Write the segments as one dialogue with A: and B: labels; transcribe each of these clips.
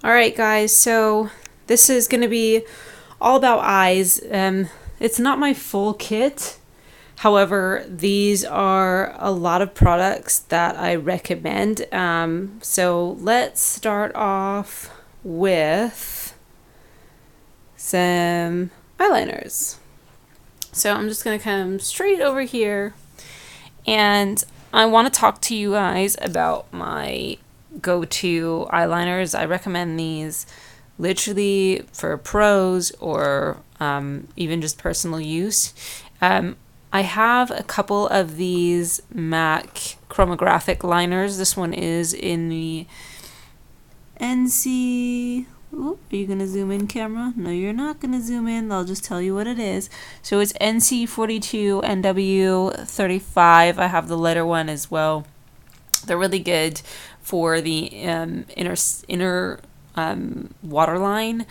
A: Alright guys, so this is going to be all about eyes. It's not my full kit. However, these are a lot of products that I recommend. So let's start off with some eyeliners. So I'm just going to come straight over here and I want to talk to you guys about my go-to eyeliners. I recommend these literally for pros or even just personal use. I have a couple of these MAC chromographic liners. This one is in the NC... Ooh, are you going to zoom in, camera? No, you're not going to zoom in. I'll just tell you what it is. So it's NC42 NW35. I have the letter one as well. They're really good for the inner waterline.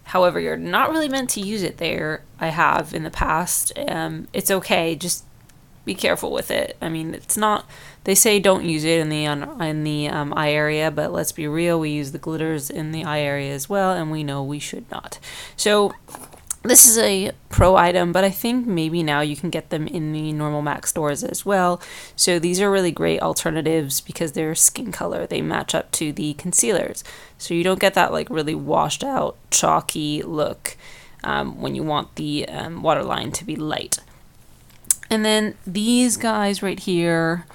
A: However, you're not really meant to use it there. I have in the past. It's okay. Just be careful with it. I mean, it's not. They say don't use it in the eye area, but let's be real. We use the glitters in the eye area as well, and we know we should not. So this is a pro item, but I think maybe now you can get them in the normal MAC stores as well. So these are really great alternatives because they're skin color. They match up to the concealers. So you don't get that like really washed out, chalky look when you want the waterline to be light. And then these guys right here,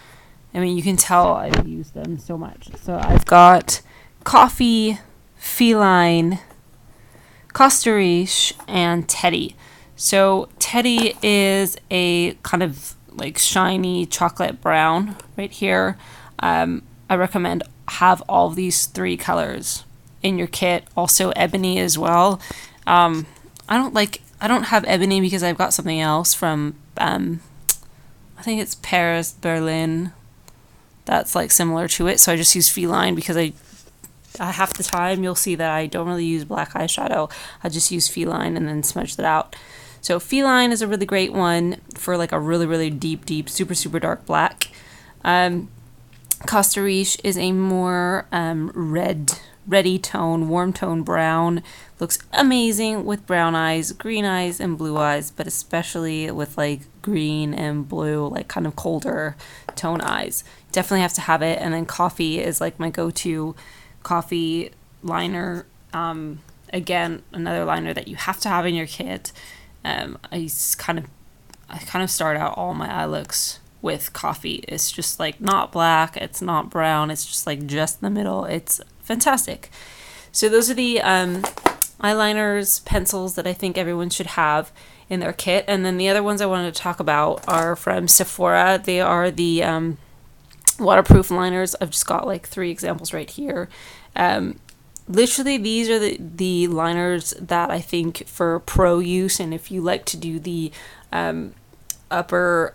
A: I mean, you can tell I've used them so much. So I've got Coffee, Feline, Costa Riche, and Teddy. So Teddy is a kind of like shiny chocolate brown right here. I recommend have all of these three colors in your kit. Also ebony as well. I don't have ebony because I've got something else from I think it's Paris, Berlin. That's like similar to it. So I just use Feline because I half the time you'll see that I don't really use black eyeshadow. I just use Feline and then smudge that out. So Feline is a really great one for like a really, really deep, super, super dark black. Costa Riche is a more reddy tone, warm tone brown. Looks amazing with brown eyes, green eyes, and blue eyes, but especially with like green and blue, like kind of colder tone eyes. Definitely have to have it. And then Coffee is like my go-to coffee liner. Again, another liner that you have to have in your kit. I kind of start out all my eye looks with Coffee. It's just like not black, it's not brown, it's just like just in the middle. It's fantastic. So those are the eyeliners, pencils that I think everyone should have in their kit. And then the other ones I wanted to talk about are from Sephora. They are the waterproof liners. I've just got like 3 examples right here. Literally these are the liners that I think for pro use, and if you like to do the upper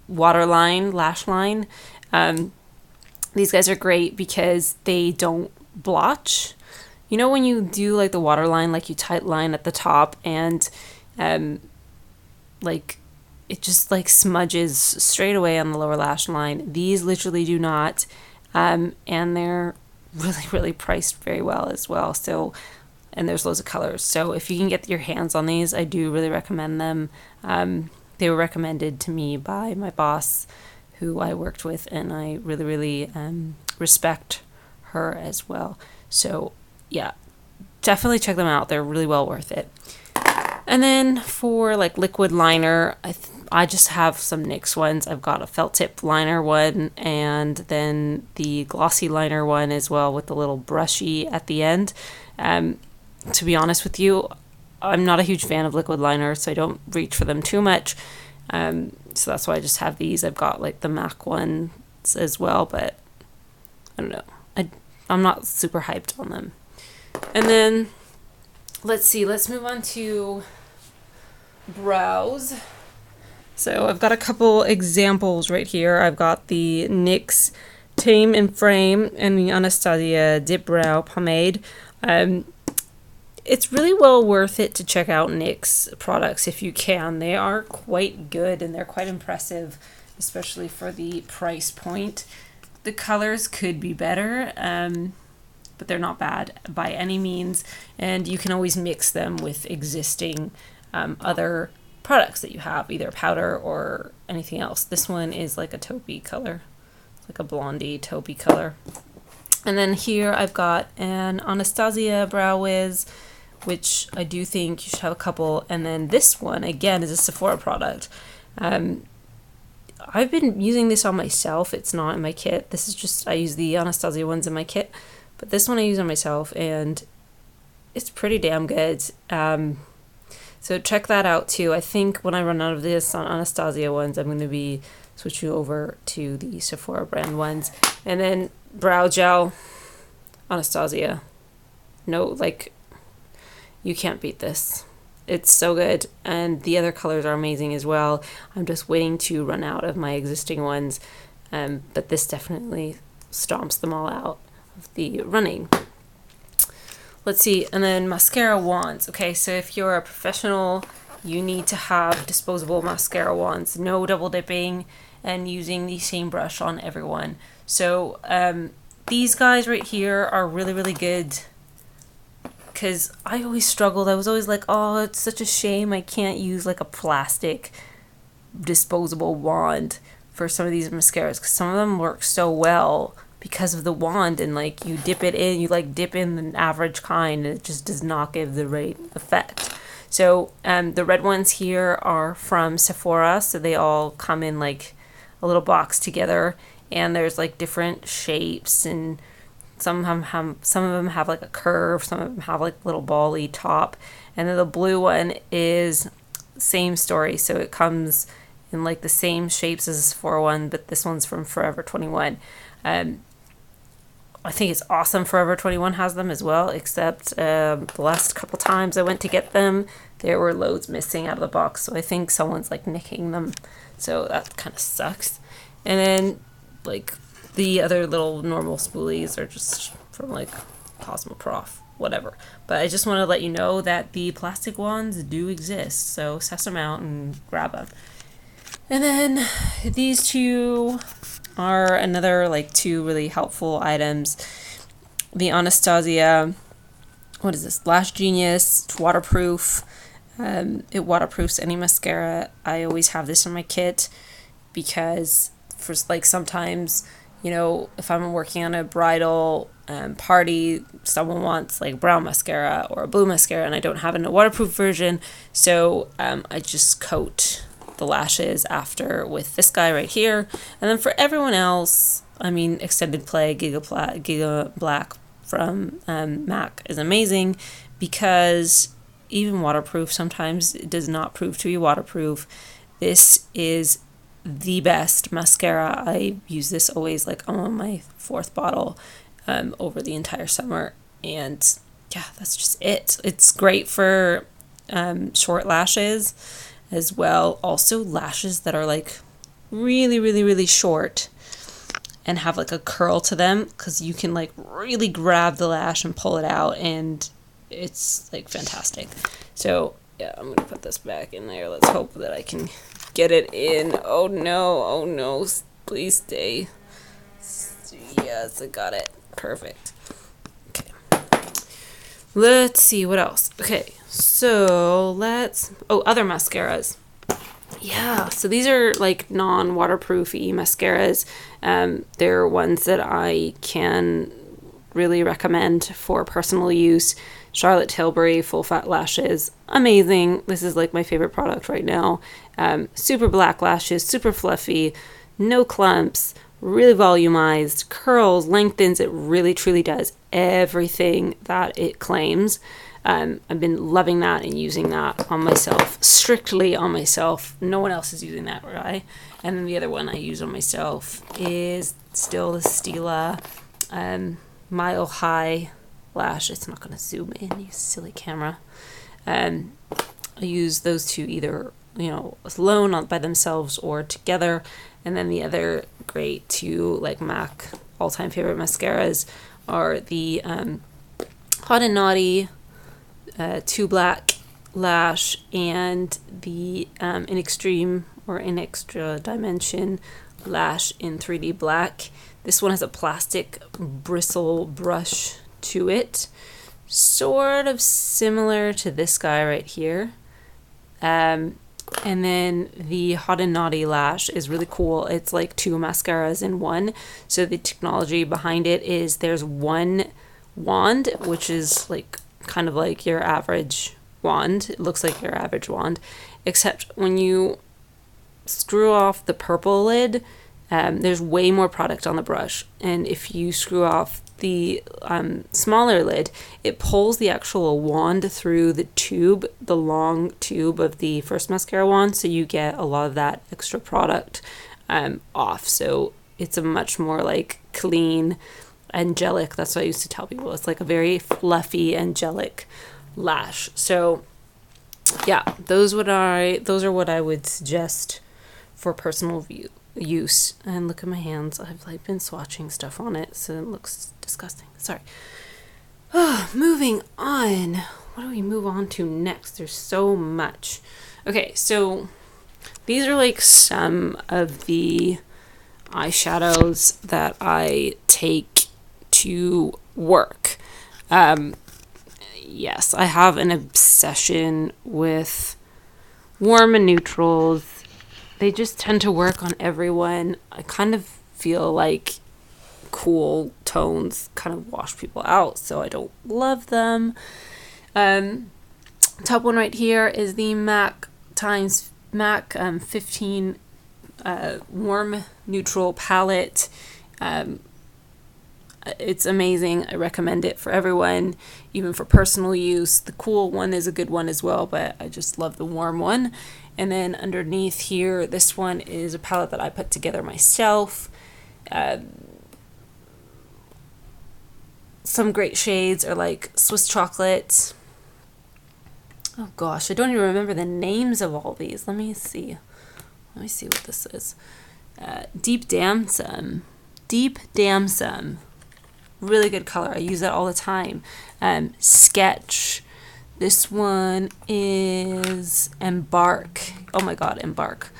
A: waterline, lash line, these guys are great because they don't blotch. You know when you do like the waterline, like you tight line at the top and like it just like smudges straight away on the lower lash line. These literally do not, and they're really, really priced very well as well. So, and there's loads of colors. So if you can get your hands on these, I do really recommend them. They were recommended to me by my boss who I worked with, and I really, really respect her as well. So yeah, definitely check them out. They're really well worth it. And then for like liquid liner, I just have some NYX ones. I've got a felt tip liner one and then the glossy liner one as well with the little brushy at the end. To be honest with you, I'm not a huge fan of liquid liner, so I don't reach for them too much. So that's why I just have these. I've got like the MAC ones as well, but I don't know. I'm not super hyped on them. And then let's see, let's move on to brows. So I've got a couple examples right here. I've got the NYX Tame and Frame and the Anastasia Dip Brow Pomade. It's really well worth it to check out NYX products if you can. They are quite good and they're quite impressive, especially for the price point. The colors could be better, but they're not bad by any means. And you can always mix them with existing other products that you have, either powder or anything else. This one is like a taupey color, like a blondie taupey color. And then here I've got an Anastasia Brow Wiz, which I do think you should have a couple. And then this one, again, is a Sephora product. I've been using this on myself. It's not in my kit. This is just, I use the Anastasia ones in my kit. But this one I use on myself, and it's pretty damn good. So check that out too. I think when I run out of this on Anastasia ones, I'm going to be switching over to the Sephora brand ones. And then brow gel, Anastasia. No, like, you can't beat this. It's so good, and the other colors are amazing as well. I'm just waiting to run out of my existing ones, but this definitely stomps them all out of the running. Let's see, and then mascara wands. Okay, so if you're a professional, you need to have disposable mascara wands. No double dipping and using the same brush on everyone. So these guys right here are really, really good, because I always struggled. I was always like, oh, it's such a shame I can't use like a plastic disposable wand for some of these mascaras, because some of them work so well because of the wand, and like you dip it in, you like dip in the average kind, and it just does not give the right effect. So the red ones here are from Sephora, so they all come in like a little box together, and there's like different shapes, and some of them have like a curve, some of them have like a little bally top, and then the blue one is same story. So it comes in like the same shapes as the Sephora one, but this one's from Forever 21. I think it's awesome Forever 21 has them as well, except the last couple times I went to get them, there were loads missing out of the box, so I think someone's like nicking them, so that kind of sucks. And then like the other little normal spoolies are just from like Cosmoprof, whatever. But I just want to let you know that the plastic wands do exist, so suss them out and grab them. And then these two are another like two really helpful items. The Anastasia, what is this? Lash Genius. It's waterproof. It waterproofs any mascara. I always have this in my kit because for like sometimes, you know, if I'm working on a bridal party, someone wants like brown mascara or a blue mascara, and I don't have a waterproof version, so I just coat the lashes after with this guy right here. And then for everyone else, I mean, Extended Play Giga Black from MAC is amazing, because even waterproof sometimes it does not prove to be waterproof. This is the best mascara. I use this always, like I'm on my fourth bottle over the entire summer, and yeah, that's just it. It's great for short lashes as well. Also lashes that are like really, really, really short and have like a curl to them, because you can like really grab the lash and pull it out, and it's like fantastic. So yeah, I'm gonna put this back in there. Let's hope that I can get it in. Oh no, please stay. Yes, I got it. Perfect. Okay, let's see what else. Okay, so other mascaras. Yeah, so these are like non-waterproofy mascaras. They're ones that I can really recommend for personal use. Charlotte Tilbury Full Fat Lashes, amazing. This is like my favorite product right now. Super black lashes, super fluffy, no clumps, really volumized, curls, lengthens. It really truly does everything that it claims. I've been loving that and using that on myself, strictly on myself. No one else is using that, right? And then the other one I use on myself is still the Stila Mile High Lash. It's not going to zoom in, you silly camera. I use those two either, you know, alone by themselves or together. And then the other great two, like MAC all-time favorite mascaras, are the Hot and Naughty 2 Black Lash and the In Extreme or In Extra Dimension Lash in 3D Black. This one has a plastic bristle brush to it. Sort of similar to this guy right here. And then the Hot and Naughty lash is really cool. It's like 2 mascaras in one. So the technology behind it is there's one wand, which is like kind of like your average wand. It looks like your average wand, except when you screw off the purple lid, there's way more product on the brush. And if you screw off the smaller lid, it pulls the actual wand through the tube, the long tube of the first mascara wand, so you get a lot of that extra product off. So it's a much more like clean, angelic, that's what I used to tell people, it's like a very fluffy, angelic lash. So yeah, those are what I would suggest for personal use. And look at my hands, I've like been swatching stuff on it, so it looks disgusting. Sorry. Moving on. What do we move on to next? There's so much. Okay, so these are like some of the eyeshadows that I take to work. Yes, I have an obsession with warm and neutrals. They just tend to work on everyone. I kind of feel like cool tones kind of wash people out, so I don't love them. Top one right here is the MAC 15 warm neutral palette. It's amazing. I recommend it for everyone, even for personal use. The cool one is a good one as well, but I just love the warm one. And then underneath here, this one is a palette that I put together myself. Some great shades are like Swiss Chocolate. Oh gosh, I don't even remember the names of all these. Let me see what this is. Deep Damson. Really good color. I use that all the time. Sketch. This one is Embark. Oh my god, Embark.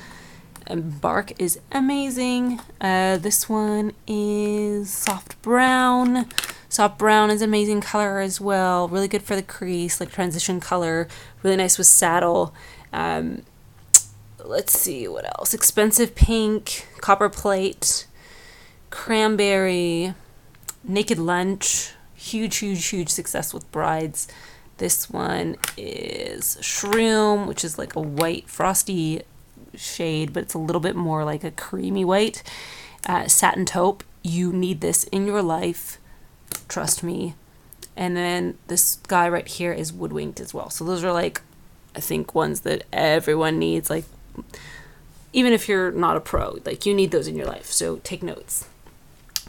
A: Embark is amazing. This one is Soft Brown. Soft Brown is amazing color as well. Really good for the crease, like transition color. Really nice with saddle. Let's see what else. Expensive Pink, Copper Plate, Cranberry, Naked Lunch. Huge success with brides. This one is Shroom, which is like a white frosty shade, but it's a little bit more like a creamy white. Satin Taupe. You need this in your life. Trust me. And then this guy right here is Woodwinked as well. So those are like, I think, ones that everyone needs. Like, even if you're not a pro, like you need those in your life. So take notes.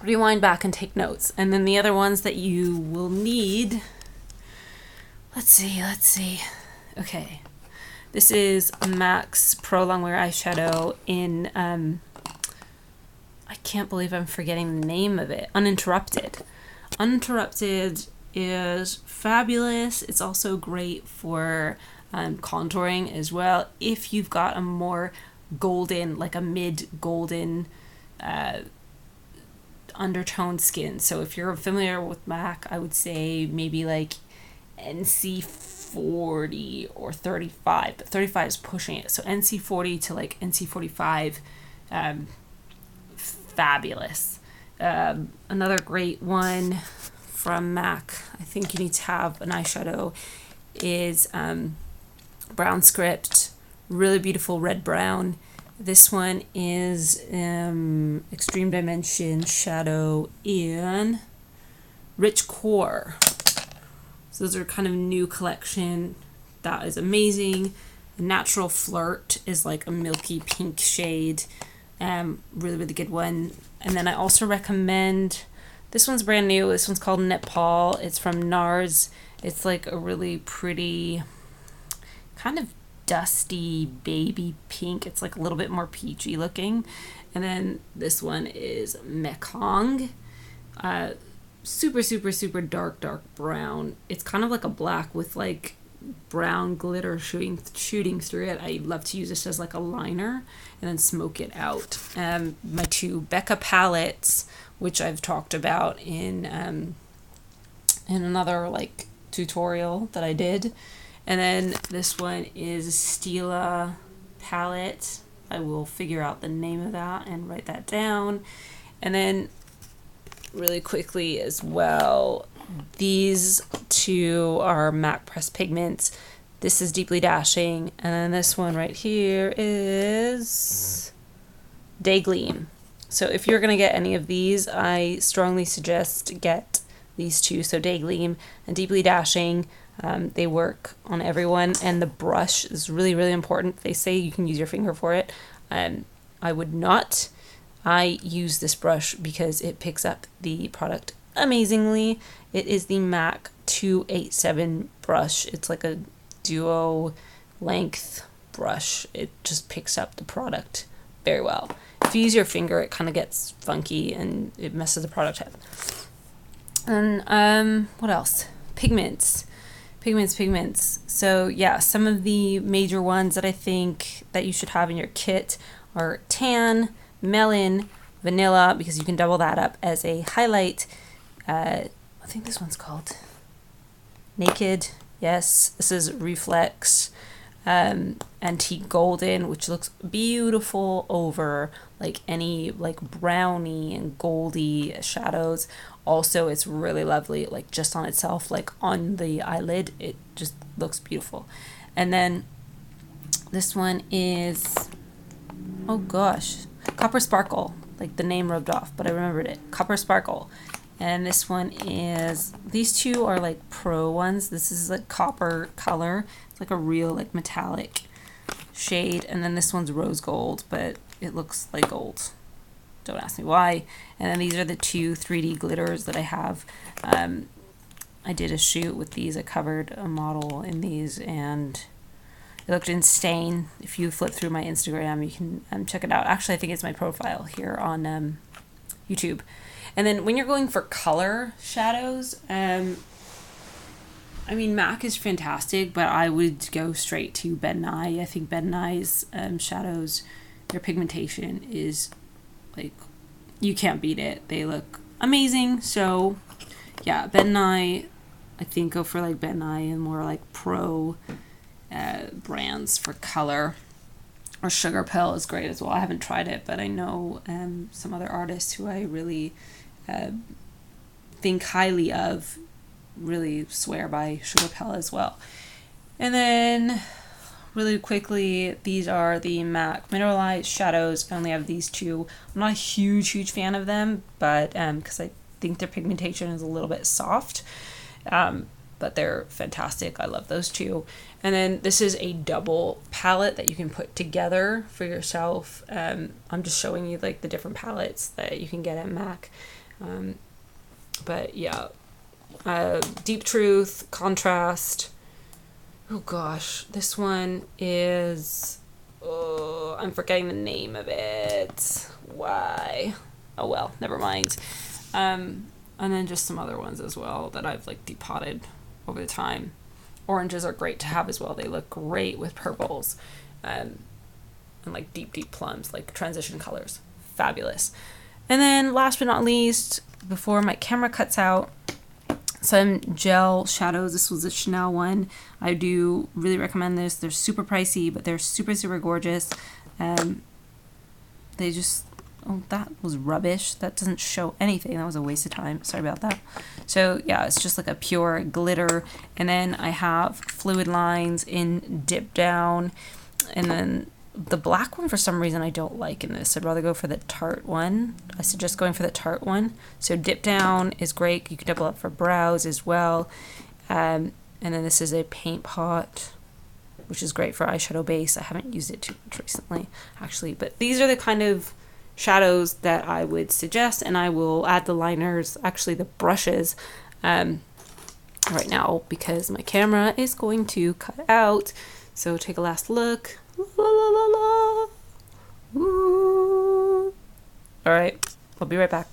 A: Rewind back and take notes. And then the other ones that you will need. Let's see. Okay. This is MAC's Pro Longwear eyeshadow in, I can't believe I'm forgetting the name of it. Uninterrupted. Uninterrupted is fabulous. It's also great for contouring as well. If you've got a more golden, like a mid-golden undertone skin. So if you're familiar with MAC, I would say maybe like NC40 or 35, but 35 is pushing it. So NC40 to like NC45, fabulous. Another great one from MAC, I think you need to have an eyeshadow, is Brown Script. Really beautiful red brown. This one is Extreme Dimension Shadow in Rich Core. So those are kind of new collection. That is amazing. Natural Flirt is like a milky pink shade. Really good one. And then I also recommend, this one's brand new. This one's called Nepal. It's from NARS. It's like a really pretty, kind of dusty baby pink. It's like a little bit more peachy looking. And then this one is Mekong. Super dark brown. It's kind of like a black with like brown glitter shooting through it. I love to use this as like a liner and then smoke it out. My two Becca palettes, which I've talked about in in another like tutorial that I did. And then this one is Stila palette. I will figure out the name of that and write that down. And then really quickly as well, these two are MAC Press pigments. This is Deeply Dashing, and then this one right here is Day Gleam. So if you're going to get any of these, I strongly suggest get these two. So Day Gleam and Deeply Dashing, they work on everyone, and the brush is really, really important. They say you can use your finger for it. I would not. I use this brush because it picks up the product amazingly. It is the MAC 287 brush. It's like a duo length brush. It just picks up the product very well. If you use your finger, it kind of gets funky and it messes the product up. And what else? Pigments. So yeah, some of the major ones that I think that you should have in your kit are tan, melon, vanilla, because you can double that up as a highlight. I think this one's called Naked. Yes, this is Reflex Antique Golden, which looks beautiful over like any like brownie and goldy shadows. Also, it's really lovely, like just on itself, like on the eyelid, it just looks beautiful. And then this one is, oh gosh, Copper Sparkle, like the name rubbed off, but I remembered it. Copper Sparkle. And this one is, these two are like pro ones. This is like copper color. It's like a real like metallic shade. And then this one's rose gold, but it looks like gold. Don't ask me why. And then these are the two 3D glitters that I have. I did a shoot with these. I covered a model in these and it looked insane. If you flip through my Instagram, you can check it out. Actually, I think it's my profile here on YouTube. And then when you're going for color shadows, I mean, MAC is fantastic, but I would go straight to Ben Nye. I think Ben Nye's shadows, their pigmentation is like, you can't beat it. They look amazing. So yeah, Ben Nye, I think go for like Ben Nye and more like pro brands for color. Or Sugar Pill is great as well. I haven't tried it, but I know some other artists who I really think highly of really swear by Sugar Pill as well. And then really quickly, these are the MAC Mineralized Shadows. I only have these two. I'm not a huge fan of them, but because I think their pigmentation is a little bit soft. But they're fantastic. I love those two. And then this is a double palette that you can put together for yourself. I'm just showing you like the different palettes that you can get at MAC. But yeah, Deep Truth, Contrast. Oh gosh, this one is, I'm forgetting the name of it. Why? Oh well, never mind. And then just some other ones as well that I've like depotted over the time. Oranges are great to have as well. They look great with purples and like deep plums, like transition colors. Fabulous. And then last but not least, before my camera cuts out, some gel shadows. This was a Chanel one. I do really recommend this. They're super pricey, but they're super gorgeous. They just, oh, that was rubbish. That doesn't show anything. That was a waste of time. Sorry about that. So yeah, it's just like a pure glitter. And then I have fluid lines in Dip Down. And then the black one, for some reason, I don't like in this. I'd rather go for the Tarte one. I suggest going for the Tarte one. So Dip Down is great. You can double up for brows as well. And then this is a paint pot, which is great for eyeshadow base. I haven't used it too much recently, actually. But these are the kind of shadows that I would suggest. And I will add the liners, actually the brushes, right now because my camera is going to cut out. So take a last look. La, la, la, la. All right, I'll be right back.